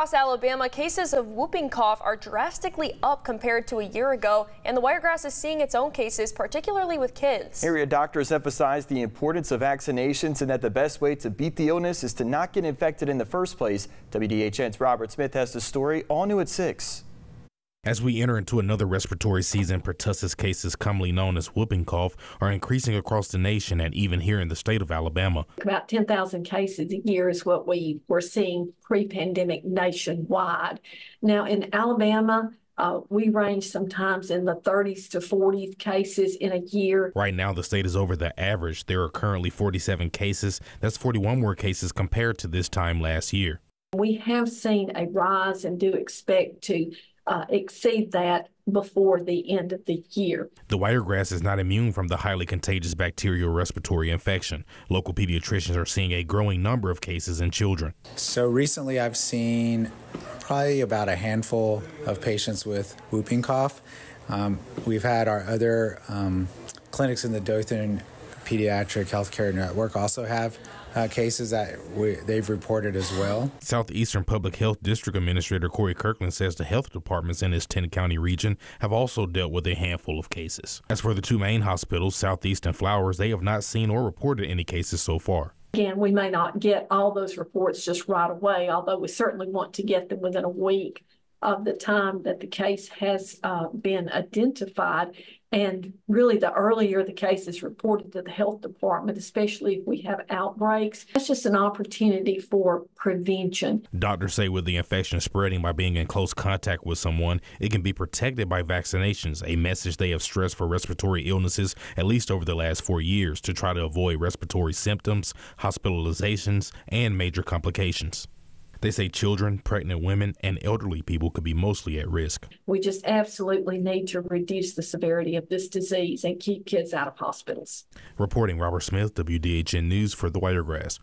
Across Alabama, cases of whooping cough are drastically up compared to a year ago, and the Wiregrass is seeing its own cases, particularly with kids. Area doctors emphasize the importance of vaccinations and that the best way to beat the illness is to not get infected in the first place. WDHN's Robert Smith has the story, all new at 6. As we enter into another respiratory season, pertussis cases, commonly known as whooping cough, are increasing across the nation and even here in the state of Alabama. About 10,000 cases a year is what we were seeing pre-pandemic nationwide. Now in Alabama, we range sometimes in the 30s to 40 cases in a year. Right now, the state is over the average. There are currently 47 cases. That's 41 more cases compared to this time last year. We have seen a rise and do expect to exceed that before the end of the year. The wiregrass is not immune from the highly contagious bacterial respiratory infection. Local pediatricians are seeing a growing number of cases in children. So recently I've seen probably about a handful of patients with whooping cough. We've had our other clinics in the Dothan Pediatric Healthcare Network also have cases that they've reported as well. Southeastern Public Health District Administrator Corey Kirkland says the health departments in his 10-county region have also dealt with a handful of cases. As for the two main hospitals, Southeast and Flowers, they have not seen or reported any cases so far. Again, we may not get all those reports just right away, although we certainly want to get them within a week of the time that the case has been identified. And really, the earlier the case is reported to the health department, especially if we have outbreaks, that's just an opportunity for prevention. Doctors say with the infection spreading by being in close contact with someone, it can be protected by vaccinations, a message they have stressed for respiratory illnesses at least over the last 4 years to try to avoid respiratory symptoms, hospitalizations, and major complications. They say children, pregnant women, and elderly people could be mostly at risk. We just absolutely need to reduce the severity of this disease and keep kids out of hospitals. Reporting Robert Smith, WDHN News for the Wiregrass.